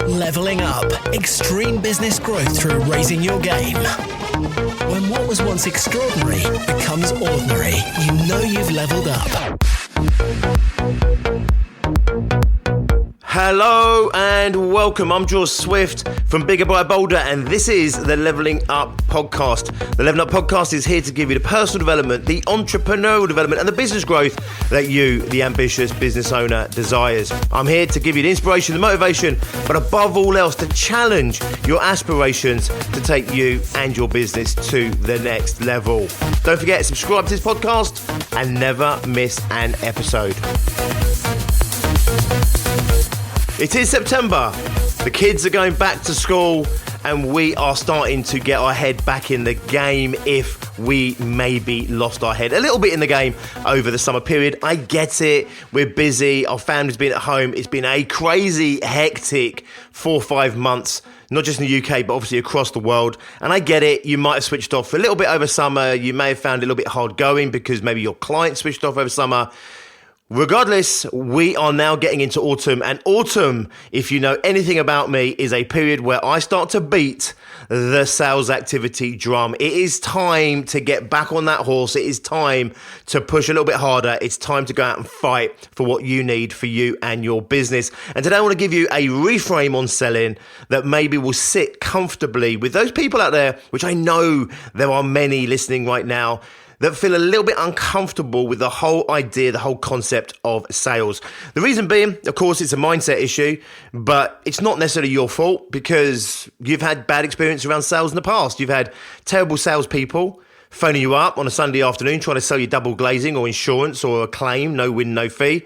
Leveling up. Extreme business growth through raising your game. When what was once extraordinary becomes ordinary, you know you've leveled up. Hello and welcome. I'm George Swift from Bigger by Bolder, and this is the Leveling Up Podcast. The Leveling Up Podcast is here to give you the personal development, the entrepreneurial development, and the business growth that you, the ambitious business owner, desires. I'm here to give you the inspiration, the motivation, but above all else, to challenge your aspirations to take you and your business to the next level. Don't forget to subscribe to this podcast and never miss an episode. It is September, the kids are going back to school, and we are starting to get our head back in the game if we maybe lost our head a little bit in the game over the summer period. I get it, we're busy, our family's been at home, it's been a crazy, hectic 4 or 5 months, not just in the UK, but obviously across the world. And I get it, you might have switched off a little bit over summer, you may have found it a little bit hard going because maybe your client switched off over summer. Regardless, we are now getting into autumn, and autumn, if you know anything about me, is a period where I start to beat the sales activity drum. It is time to get back on that horse. It is time to push a little bit harder. It's time to go out and fight for what you need for you and your business. And today I want to give you a reframe on selling that maybe will sit comfortably with those people out there, which I know there are many listening right now, that feel a little bit uncomfortable with the whole idea, the whole concept of sales. The reason being, of course, it's a mindset issue, but it's not necessarily your fault because you've had bad experience around sales in the past. You've had terrible salespeople phoning you up on a Sunday afternoon trying to sell you double glazing or insurance or a claim, no win, no fee.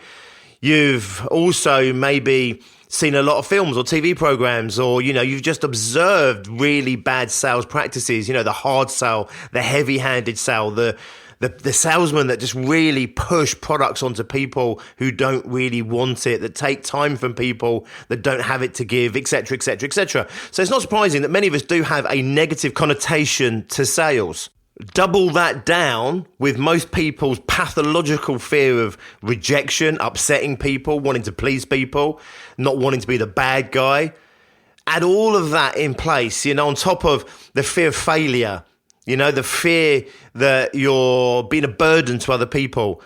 You've also maybe seen a lot of films or TV programs, or, you've just observed really bad sales practices, the hard sell, the heavy-handed sell, the salesmen that just really push products onto people who don't really want it, that take time from people that don't have it to give, etc., etc., etc. So it's not surprising that many of us do have a negative connotation to sales. Double that down with most people's pathological fear of rejection, upsetting people, wanting to please people, not wanting to be the bad guy. Add all of that in place, on top of the fear of failure, the fear that you're being a burden to other people.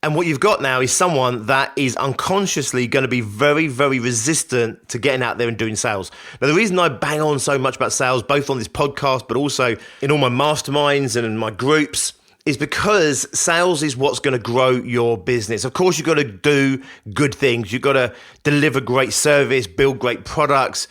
And what you've got now is someone that is unconsciously going to be very, very resistant to getting out there and doing sales. Now, the reason I bang on so much about sales, both on this podcast, but also in all my masterminds and in my groups, is because sales is what's going to grow your business. Of course, you've got to do good things. You've got to deliver great service, build great products.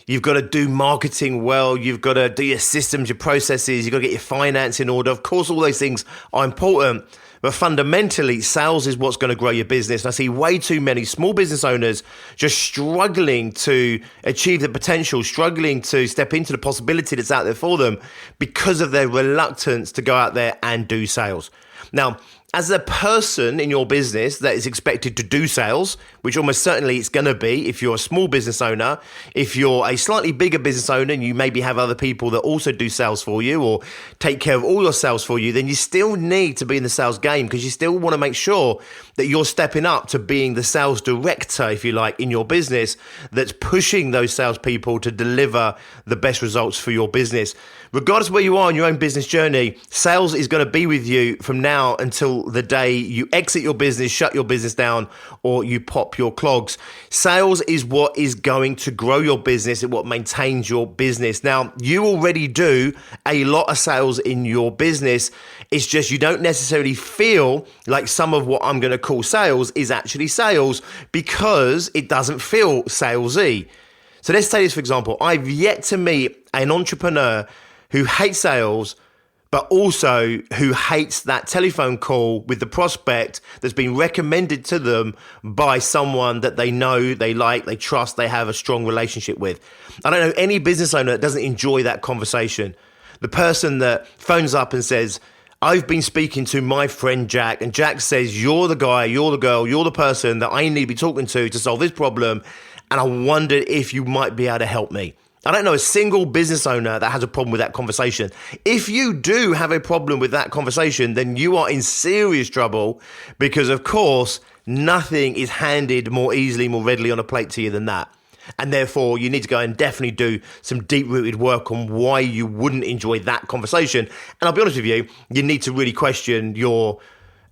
You've got to do marketing well. You've got to do your systems, your processes. You've got to get your finance in order. Of course, all those things are important. But fundamentally, sales is what's going to grow your business. And I see way too many small business owners just struggling to achieve the potential, struggling to step into the possibility that's out there for them because of their reluctance to go out there and do sales. Now, as a person in your business that is expected to do sales, which almost certainly it's going to be if you're a small business owner, if you're a slightly bigger business owner and you maybe have other people that also do sales for you or take care of all your sales for you, then you still need to be in the sales game because you still want to make sure that you're stepping up to being the sales director, if you like, in your business that's pushing those salespeople to deliver the best results for your business. Regardless of where you are in your own business journey, sales is going to be with you from now until the day you exit your business, shut your business down, or you pop your clogs. Sales is what is going to grow your business and what maintains your business. Now, you already do a lot of sales in your business. It's just you don't necessarily feel like some of what I'm going to call sales is actually sales because it doesn't feel salesy. So let's take this for example. I've yet to meet an entrepreneur who hates sales, but also who hates that telephone call with the prospect that's been recommended to them by someone that they know, they like, they trust, they have a strong relationship with. I don't know any business owner that doesn't enjoy that conversation. The person that phones up and says, I've been speaking to my friend Jack, and Jack says, you're the guy, you're the girl, you're the person that I need to be talking to solve this problem, and I wondered if you might be able to help me. I don't know a single business owner that has a problem with that conversation. If you do have a problem with that conversation, then you are in serious trouble because, of course, nothing is handed more easily, more readily on a plate to you than that. And therefore, you need to go and definitely do some deep-rooted work on why you wouldn't enjoy that conversation. And I'll be honest with you, you need to really question your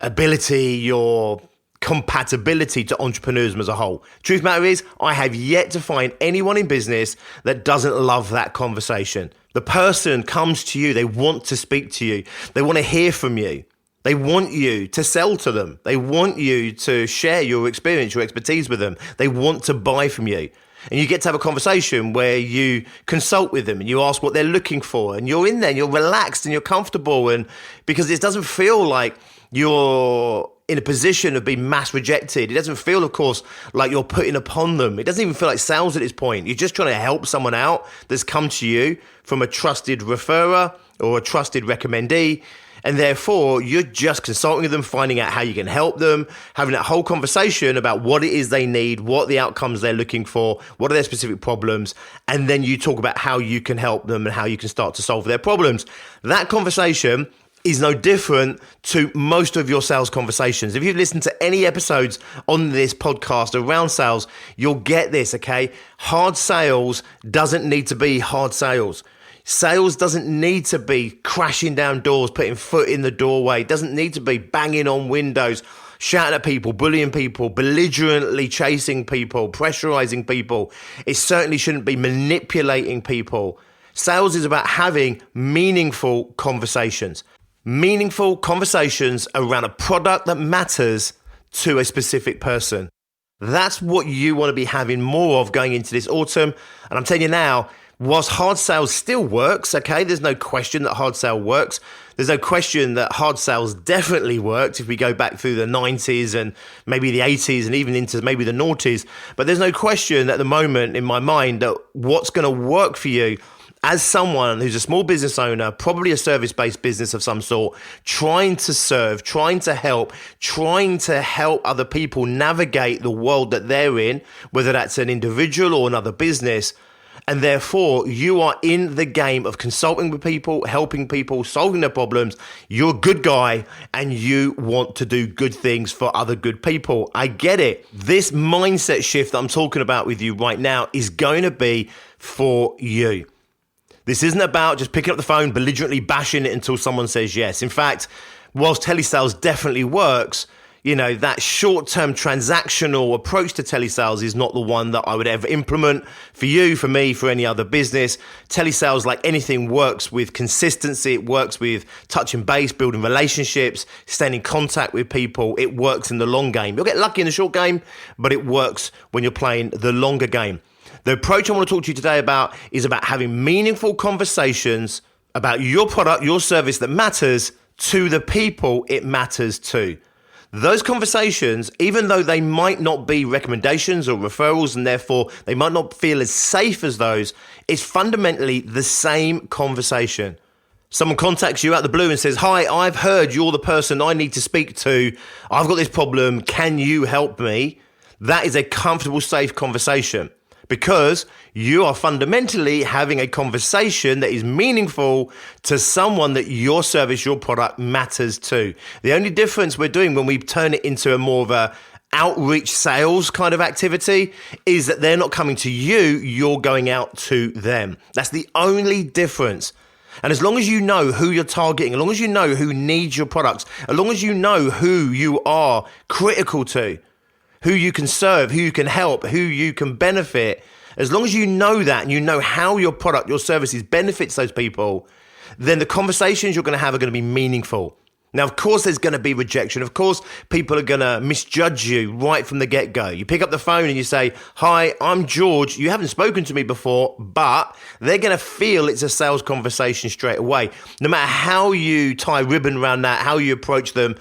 ability, your compatibility to entrepreneurism as a whole. Truth matter is, I have yet to find anyone in business that doesn't love that conversation. The person comes to you, they want to speak to you, they want to hear from you. They want you to sell to them. They want you to share your experience, your expertise with them. They want to buy from you. And you get to have a conversation where you consult with them and you ask what they're looking for. And you're in there and you're relaxed and you're comfortable. And because it doesn't feel like you're in a position of being mass rejected. It doesn't feel, of course, like you're putting upon them. It doesn't even feel like sales at this point. You're just trying to help someone out that's come to you from a trusted referrer or a trusted recommendee. And therefore, you're just consulting with them, finding out how you can help them, having that whole conversation about what it is they need, what the outcomes they're looking for, what are their specific problems, and then you talk about how you can help them and how you can start to solve their problems. That conversation is no different to most of your sales conversations. If you've listened to any episodes on this podcast around sales, you'll get this, okay? Hard sales doesn't need to be hard sales. Sales doesn't need to be crashing down doors, putting foot in the doorway. It doesn't need to be banging on windows, shouting at people, bullying people, belligerently chasing people, pressurizing people. It certainly shouldn't be manipulating people. Sales is about having meaningful conversations. Meaningful conversations around a product that matters to a specific person. That's what you want to be having more of going into this autumn. And I'm telling you now, whilst hard sales still works, okay, there's no question that hard sale works. There's no question that hard sales definitely worked if we go back through the 90s and maybe the 80s and even into maybe the noughties. But there's no question at the moment in my mind that what's going to work for you as someone who's a small business owner, probably a service-based business of some sort, trying to serve, trying to help other people navigate the world that they're in, whether that's an individual or another business. And therefore, you are in the game of consulting with people, helping people, solving their problems. You're a good guy and you want to do good things for other good people. I get it. This mindset shift that I'm talking about with you right now is going to be for you. This isn't about just picking up the phone, belligerently bashing it until someone says yes. In fact, whilst telesales definitely works, you know, that short-term transactional approach to telesales is not the one that I would ever implement for you, for me, for any other business. Telesales, like anything, works with consistency. It works with touching base, building relationships, staying in contact with people. It works in the long game. You'll get lucky in the short game, but it works when you're playing the longer game. The approach I want to talk to you today about is about having meaningful conversations about your product, your service that matters to the people it matters to. Those conversations, even though they might not be recommendations or referrals and therefore they might not feel as safe as those, it's fundamentally the same conversation. Someone contacts you out of the blue and says, "Hi, I've heard you're the person I need to speak to. I've got this problem. Can you help me?" That is a comfortable, safe conversation because you are fundamentally having a conversation that is meaningful to someone that your service, your product matters to. The only difference we're doing when we turn it into a more of a outreach sales kind of activity is that they're not coming to you, you're going out to them. That's the only difference. And as long as you know who you're targeting, as long as you know who needs your products, as long as you know who you are critical to, who you can serve, who you can help, who you can benefit, as long as you know that and you know how your product, your services benefits those people, then the conversations you're going to have are going to be meaningful. Now, of course, there's going to be rejection. Of course, people are going to misjudge you right from the get-go. You pick up the phone and you say, "Hi, I'm George. You haven't spoken to me before," but they're going to feel it's a sales conversation straight away. No matter how you tie ribbon around that, how you approach them,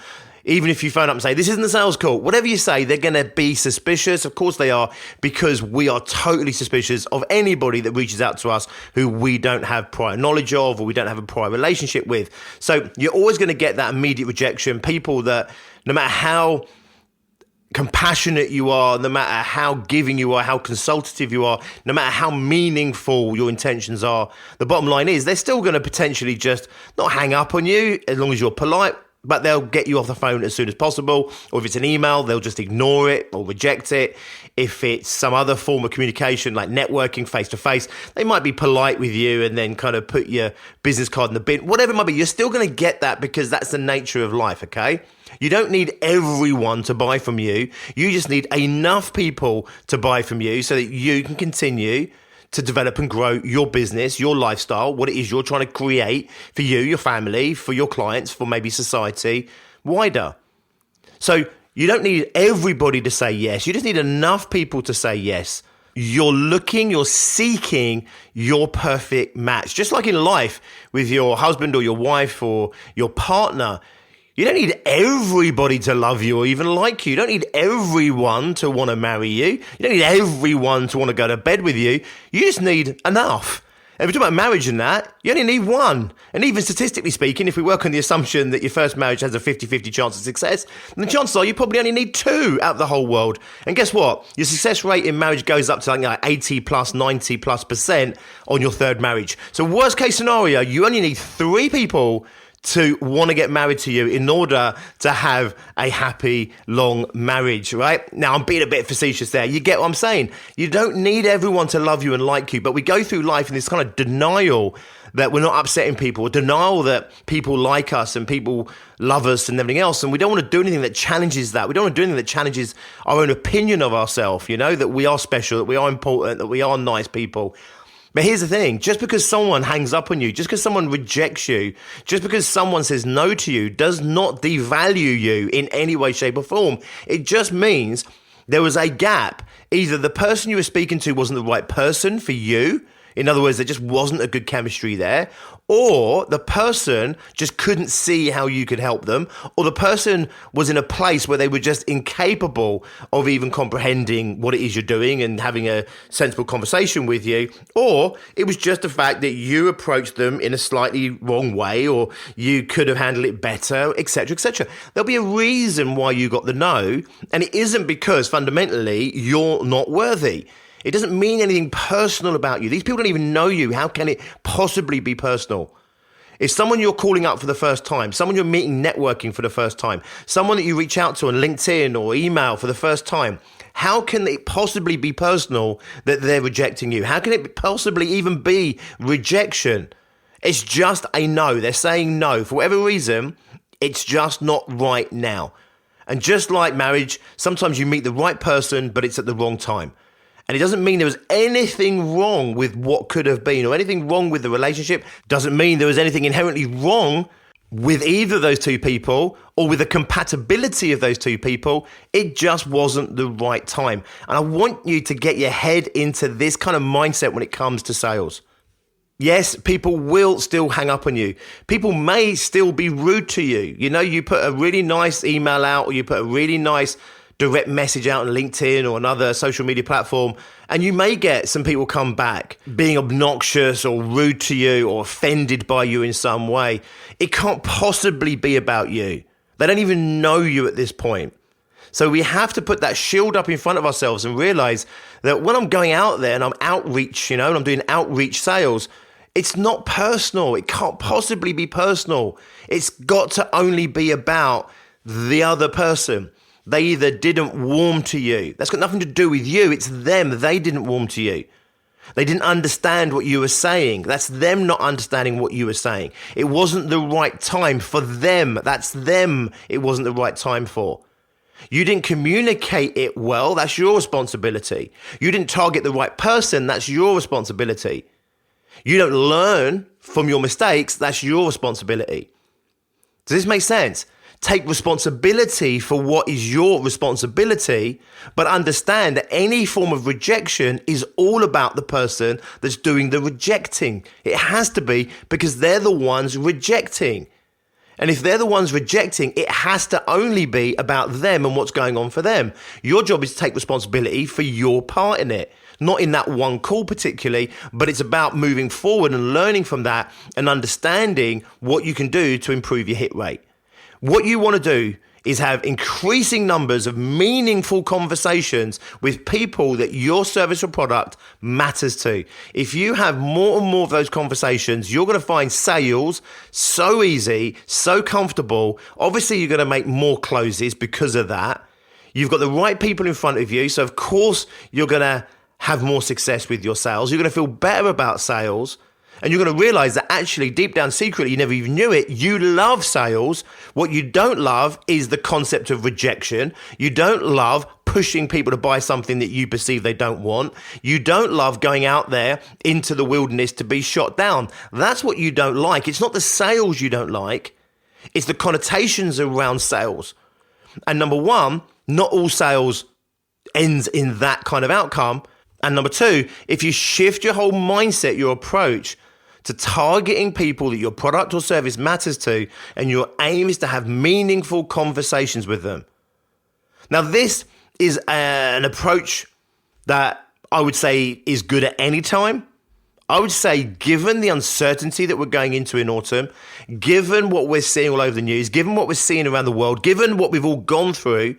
even if you phone up and say, "This isn't a sales call," whatever you say, they're going to be suspicious. Of course they are, because we are totally suspicious of anybody that reaches out to us who we don't have prior knowledge of or we don't have a prior relationship with. So you're always going to get that immediate rejection. People that, no matter how compassionate you are, no matter how giving you are, how consultative you are, no matter how meaningful your intentions are, the bottom line is they're still going to potentially just not hang up on you as long as you're polite, but they'll get you off the phone as soon as possible. Or if it's an email, they'll just ignore it or reject it. If it's some other form of communication like networking face-to-face, they might be polite with you and then kind of put your business card in the bin. Whatever it might be, you're still going to get that because that's the nature of life, okay? You don't need everyone to buy from you. You just need enough people to buy from you so that you can continue to develop and grow your business, your lifestyle, what it is you're trying to create for you, your family, for your clients, for maybe society wider. So you don't need everybody to say yes. You just need enough people to say yes. You're seeking your perfect match. Just like in life with your husband or your wife or your partner, you don't need everybody to love you or even like you. You don't need everyone to want to marry you. You don't need everyone to want to go to bed with you. You just need enough. And if we're talking about marriage and that, you only need one. And even statistically speaking, if we work on the assumption that your first marriage has a 50-50 chance of success, then the chances are you probably only need two out of the whole world. And guess what? Your success rate in marriage goes up to like 80 plus, 90 plus % on your third marriage. So worst case scenario, you only need three people to want to get married to you in order to have a happy, long marriage, right? Now, I'm being a bit facetious there. You get what I'm saying? You don't need everyone to love you and like you, but we go through life in this kind of denial that we're not upsetting people, denial that people like us and people love us and everything else. And we don't want to do anything that challenges that. We don't want to do anything that challenges our own opinion of ourselves, you know, that we are special, that we are important, that we are nice people. But here's the thing, just because someone hangs up on you, just because someone rejects you, just because someone says no to you does not devalue you in any way, shape or form. It just means there was a gap. Either the person you were speaking to wasn't the right person for you. In other words, there just wasn't a good chemistry there. Or the person just couldn't see how you could help them. Or the person was in a place where they were just incapable of even comprehending what it is you're doing and having a sensible conversation with you. Or it was just the fact that you approached them in a slightly wrong way, or you could have handled it better, etc., etc. There'll be a reason why you got the no. And it isn't because fundamentally you're not worthy. It doesn't mean anything personal about you. These people don't even know you. How can it possibly be personal? If someone you're calling up for the first time, someone you're meeting networking for the first time, someone that you reach out to on LinkedIn or email for the first time, how can it possibly be personal that they're rejecting you? How can it possibly even be rejection? It's just a no. They're saying no. For whatever reason, it's just not right now. And just like marriage, sometimes you meet the right person, but it's at the wrong time. And it doesn't mean there was anything wrong with what could have been or anything wrong with the relationship. Doesn't mean there was anything inherently wrong with either of those two people or with the compatibility of those two people. It just wasn't the right time. And I want you to get your head into this kind of mindset when it comes to sales. Yes, people will still hang up on you. People may still be rude to you. You know, you put a really nice email out or you put a really nice direct message out on LinkedIn or another social media platform, and you may get some people come back being obnoxious or rude to you or offended by you in some way. It can't possibly be about you. They don't even know you at this point. So we have to put that shield up in front of ourselves and realize that when I'm going out there and I'm outreach, you know, and I'm doing outreach sales, it's not personal. It can't possibly be personal. It's got to only be about the other person. They either didn't warm to you. That's got nothing to do with you. It's them. They didn't warm to you. They didn't understand what you were saying. That's them not understanding what you were saying. It wasn't the right time for them. That's them it wasn't the right time for. You didn't communicate it well. That's your responsibility. You didn't target the right person. That's your responsibility. You don't learn from your mistakes. That's your responsibility. Does this make sense? Take responsibility for what is your responsibility, but understand that any form of rejection is all about the person that's doing the rejecting. It has to be, because they're the ones rejecting. And if they're the ones rejecting, it has to only be about them and what's going on for them. Your job is to take responsibility for your part in it. Not in that one call particularly, but it's about moving forward and learning from that and understanding what you can do to improve your hit rate. What you want to do is have increasing numbers of meaningful conversations with people that your service or product matters to. If you have more and more of those conversations, you're going to find sales so easy, so comfortable. Obviously, you're going to make more closes because of that. You've got the right people in front of you. So, of course, you're going to have more success with your sales. You're going to feel better about sales. And you're going to realize that actually, deep down secretly, you never even knew it, you love sales. What you don't love is the concept of rejection. You don't love pushing people to buy something that you perceive they don't want. You don't love going out there into the wilderness to be shot down. That's what you don't like. It's not the sales you don't like. It's the connotations around sales. And number one, not all sales ends in that kind of outcome. And number two, if you shift your whole mindset, your approach to targeting people that your product or service matters to, and your aim is to have meaningful conversations with them. Now, this is an approach that I would say is good at any time. I would say, given the uncertainty that we're going into in autumn, given what we're seeing all over the news, given what we're seeing around the world, given what we've all gone through,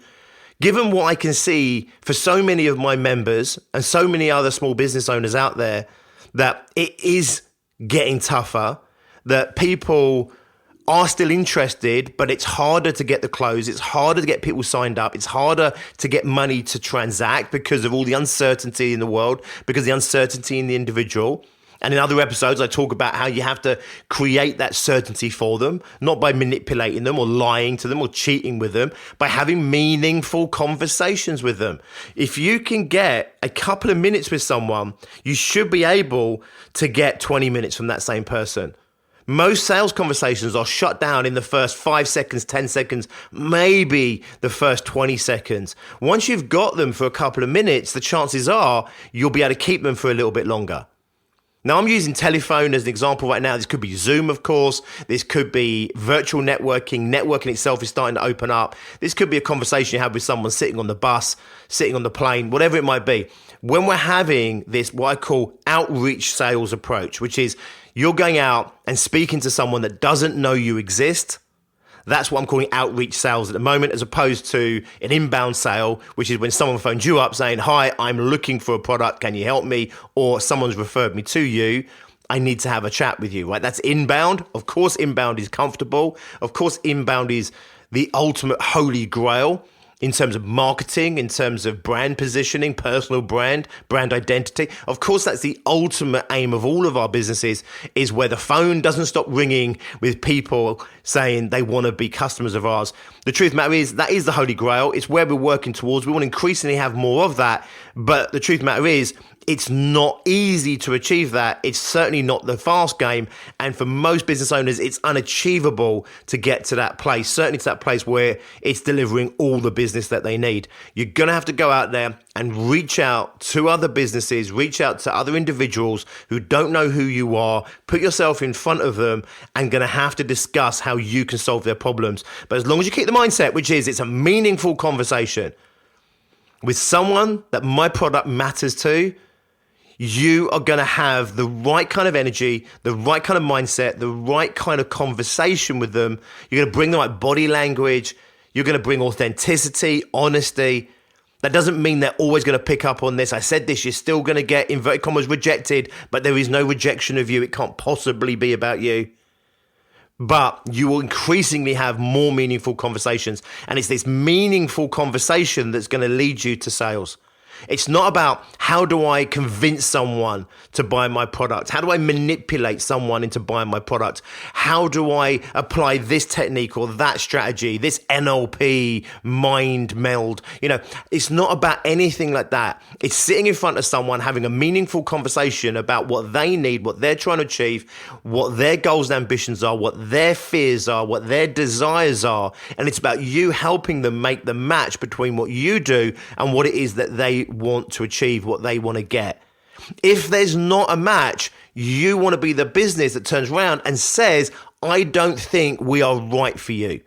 given what I can see for so many of my members and so many other small business owners out there, that it is getting tougher, that people are still interested, but it's harder to get the close. It's harder to get people signed up. It's harder to get money to transact because of all the uncertainty in the world, because of the uncertainty in the individual. And in other episodes, I talk about how you have to create that certainty for them, not by manipulating them or lying to them or cheating with them, by having meaningful conversations with them. If you can get a couple of minutes with someone, you should be able to get 20 minutes from that same person. Most sales conversations are shut down in the first 5 seconds, 10 seconds, maybe the first 20 seconds. Once you've got them for a couple of minutes, the chances are you'll be able to keep them for a little bit longer. Now, I'm using telephone as an example right now. This could be Zoom, of course. This could be virtual networking. Networking itself is starting to open up. This could be a conversation you have with someone sitting on the bus, sitting on the plane, whatever it might be. When we're having this, what I call outreach sales approach, which is you're going out and speaking to someone that doesn't know you exist. That's what I'm calling outreach sales at the moment, as opposed to an inbound sale, which is when someone phones you up saying, hi, I'm looking for a product. Can you help me? Or someone's referred me to you. I need to have a chat with you, right? That's inbound. Of course, inbound is comfortable. Of course, inbound is the ultimate holy grail in terms of marketing, in terms of brand positioning, personal brand identity. Of course, that's the ultimate aim of all of our businesses, is where the phone doesn't stop ringing with people saying they want to be customers of ours. The truth of the matter is that is the holy grail. It's where we're working towards. We want to increasingly have more of that. But the truth of the matter is, it's not easy to achieve that. It's certainly not the fast game. And for most business owners, it's unachievable to get to that place, certainly to that place where it's delivering all the business that they need. You're going to have to go out there and reach out to other businesses, reach out to other individuals who don't know who you are, put yourself in front of them, and going to have to discuss how you can solve their problems. But as long as you keep the mindset, which is it's a meaningful conversation with someone that my product matters to, you are going to have the right kind of energy, the right kind of mindset, the right kind of conversation with them. You're going to bring the right body language. You're going to bring authenticity, honesty. That doesn't mean they're always going to pick up on this. I said this, you're still going to get, inverted commas, rejected, but there is no rejection of you. It can't possibly be about you. But you will increasingly have more meaningful conversations. And it's this meaningful conversation that's going to lead you to sales. It's not about how do I convince someone to buy my product? How do I manipulate someone into buying my product? How do I apply this technique or that strategy, this NLP mind meld? It's not about anything like that. It's sitting in front of someone, having a meaningful conversation about what they need, what they're trying to achieve, what their goals and ambitions are, what their fears are, what their desires are. And it's about you helping them make the match between what you do and what it is that they want to achieve, what they want to get. If there's not a match, you want to be the business that turns around and says, I don't think we are right for you.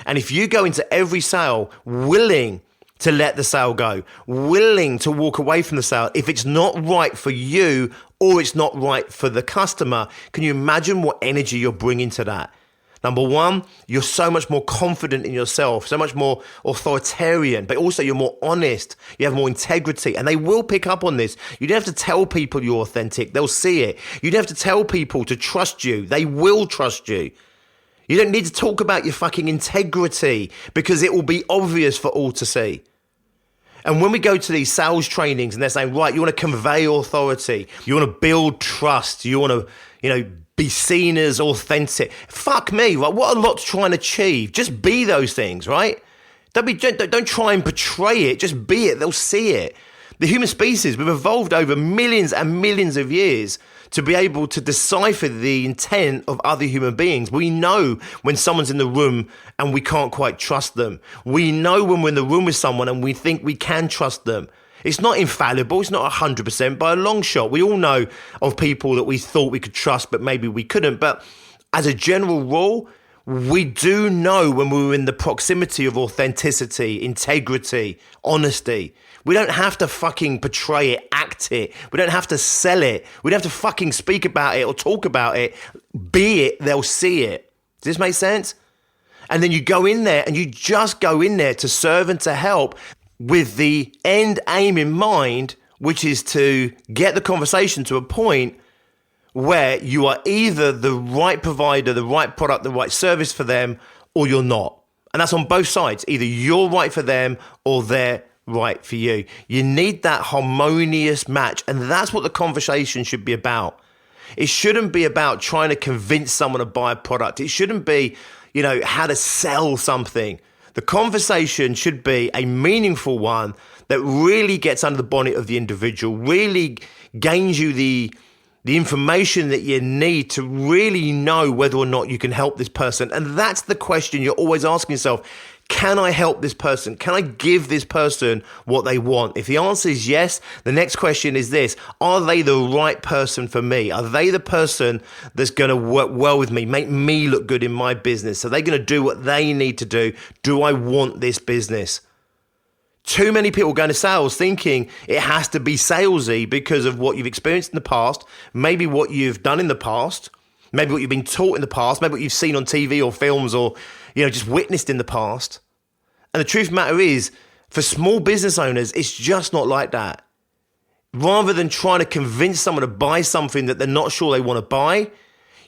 And if you go into every sale willing to let the sale go, willing to walk away from the sale, if it's not right for you or it's not right for the customer, can you imagine what energy you're bringing to that? Number one, you're so much more confident in yourself, so much more authoritarian, but also you're more honest, you have more integrity, and they will pick up on this. You don't have to tell people you're authentic, they'll see it. You don't have to tell people to trust you, they will trust you. You don't need to talk about your fucking integrity because it will be obvious for all to see. And when we go to these sales trainings and they're saying, right, you want to convey authority, you want to build trust, you want to, be seen as authentic. Fuck me, right? What a lot to try and achieve. Just be those things, right? Don't try and portray it. Just be it. They'll see it. The human species, we've evolved over millions and millions of years to be able to decipher the intent of other human beings. We know when someone's in the room and we can't quite trust them. We know when we're in the room with someone and we think we can trust them. It's not infallible. It's not 100% by a long shot. We all know of people that we thought we could trust, but maybe we couldn't. But as a general rule, we do know when we're in the proximity of authenticity, integrity, honesty. We don't have to fucking portray it, act it. We don't have to sell it. We don't have to fucking speak about it or talk about it. Be it, they'll see it. Does this make sense? And then you go in there and you just go in there to serve and to help with the end aim in mind, which is to get the conversation to a point where you are either the right provider, the right product, the right service for them, or you're not. And that's on both sides. Either you're right for them or they're right for you. You need that harmonious match. And that's what the conversation should be about. It shouldn't be about trying to convince someone to buy a product. It shouldn't be, how to sell something. The conversation should be a meaningful one that really gets under the bonnet of the individual, really gains you the information that you need to really know whether or not you can help this person. And that's the question you're always asking yourself. Can I help this person? Can I give this person what they want? If the answer is yes, the next question is this. Are they the right person for me? Are they the person that's going to work well with me, make me look good in my business? Are they going to do what they need to do? Do I want this business? Too many people go into sales thinking it has to be salesy because of what you've experienced in the past, maybe what you've done in the past, maybe what you've been taught in the past, maybe what you've seen on TV or films or just witnessed in the past. And the truth of the matter is, for small business owners, it's just not like that. Rather than trying to convince someone to buy something that they're not sure they want to buy,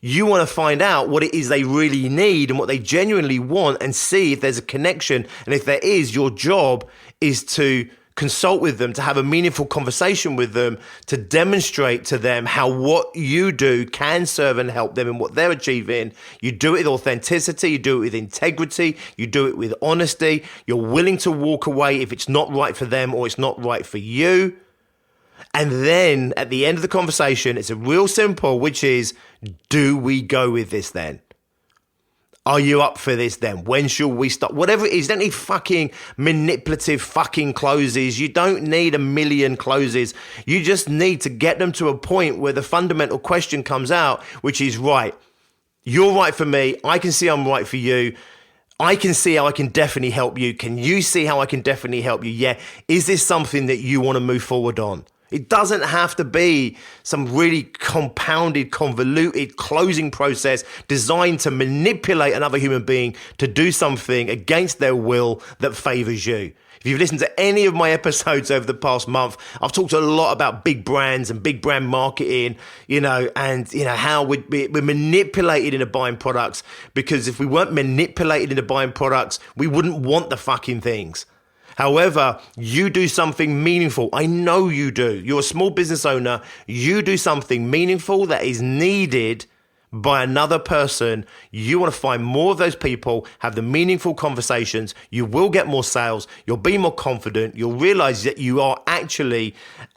you want to find out what it is they really need and what they genuinely want and see if there's a connection. And if there is, your job is to consult with them, to have a meaningful conversation with them, to demonstrate to them how what you do can serve and help them in what they're achieving. You do it with authenticity, you do it with integrity, you do it with honesty. You're willing to walk away if it's not right for them or it's not right for you. And then at the end of the conversation, it's a real simple, which is, do we go with this then? Are you up for this then? When shall we start? Whatever it is, you don't need fucking manipulative fucking closes. You don't need a million closes. You just need to get them to a point where the fundamental question comes out, which is, right, you're right for me. I can see I'm right for you. I can see how I can definitely help you. Can you see how I can definitely help you? Yeah. Is this something that you want to move forward on? It doesn't have to be some really compounded, convoluted closing process designed to manipulate another human being to do something against their will that favors you. If you've listened to any of my episodes over the past month, I've talked a lot about big brands and big brand marketing, how we're manipulated into buying products, because if we weren't manipulated into buying products, we wouldn't want the fucking things. However, you do something meaningful. I know you do. You're a small business owner. You do something meaningful that is needed by another person. You want to find more of those people, have the meaningful conversations. You will get more sales. You'll be more confident. You'll realize that you are actually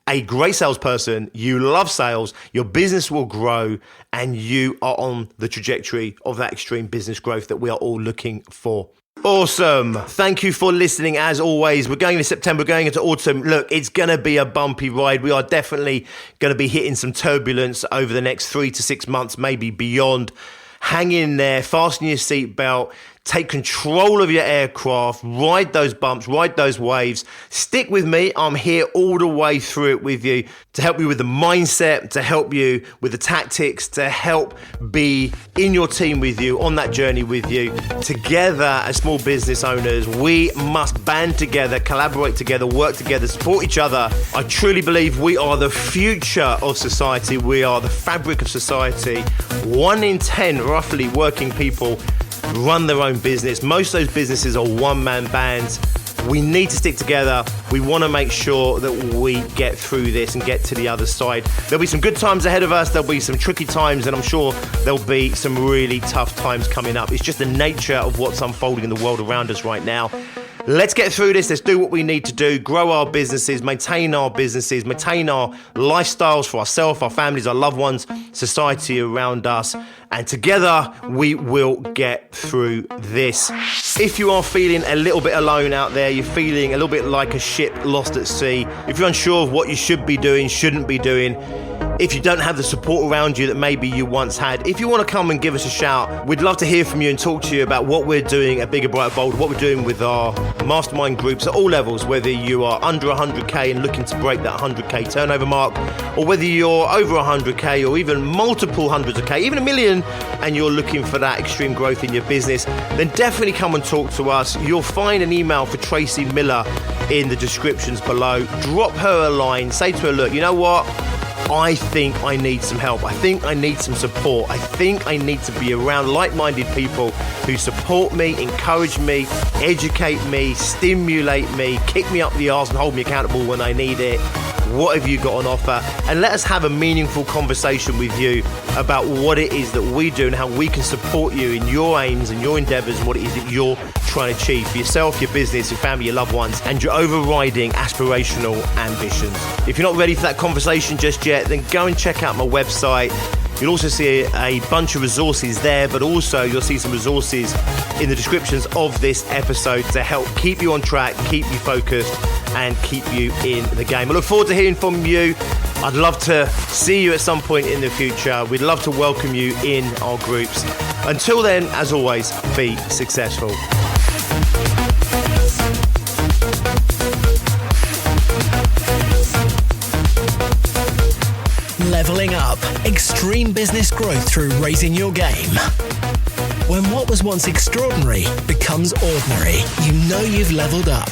a great salesperson. You love sales. Your business will grow, and you are on the trajectory of that extreme business growth that we are all looking for. Awesome. Thank you for listening. As always, we're going into September, going into autumn. Look, it's going to be a bumpy ride. We are definitely going to be hitting some turbulence over the next 3 to 6 months, maybe beyond. Hang in there, fasten your seatbelt, take control of your aircraft, ride those bumps, ride those waves. Stick with me. I'm here all the way through it with you to help you with the mindset, to help you with the tactics, to help be in your team with you, on that journey with you. Together as small business owners, we must band together, collaborate together, work together, support each other. I truly believe we are the future of society. We are the fabric of society. 1 in 10 roughly working people run their own business. Most of those businesses are one-man bands. We need to stick together. We want to make sure that we get through this and get to the other side. There'll be some good times ahead of us. There'll be some tricky times, and I'm sure there'll be some really tough times coming up. It's just the nature of what's unfolding in the world around us right now. Let's get through this. Let's do what we need to do. Grow our businesses, maintain our lifestyles for ourselves, our families, our loved ones, society around us. And together we will get through this. If you are feeling a little bit alone out there, you're feeling a little bit like a ship lost at sea, if you're unsure of what you should be doing, shouldn't be doing, if you don't have the support around you that maybe you once had, if you want to come and give us a shout, we'd love to hear from you and talk to you about what we're doing at Bigger, Brighter, Bold, what we're doing with our mastermind groups at all levels, whether you are under 100k and looking to break that 100k turnover mark, or whether you're over 100k or even multiple hundreds of k, even 1 million, and you're looking for that extreme growth in your business, then definitely come and talk to us. You'll find an email for Tracy Miller in the descriptions below. Drop her a line, say to her, look, you know what? I think I need some help. I think I need some support. I think I need to be around like-minded people who support me, encourage me, educate me, stimulate me, kick me up the arse and hold me accountable when I need it. What have you got on offer? And let us have a meaningful conversation with you about what it is that we do and how we can support you in your aims and your endeavors and what it is that you're trying to achieve for yourself, your business, your family, your loved ones, and your overriding aspirational ambitions. If you're not ready for that conversation just yet, then go and check out my website. You'll also see a bunch of resources there, but also you'll see some resources in the descriptions of this episode to help keep you on track, keep you focused, and keep you in the game. I look forward to hearing from you. I'd love to see you at some point in the future. We'd love to welcome you in our groups. Until then, as always, be successful. Leveling up. Extreme business growth through raising your game. When what was once extraordinary becomes ordinary, you know you've leveled up.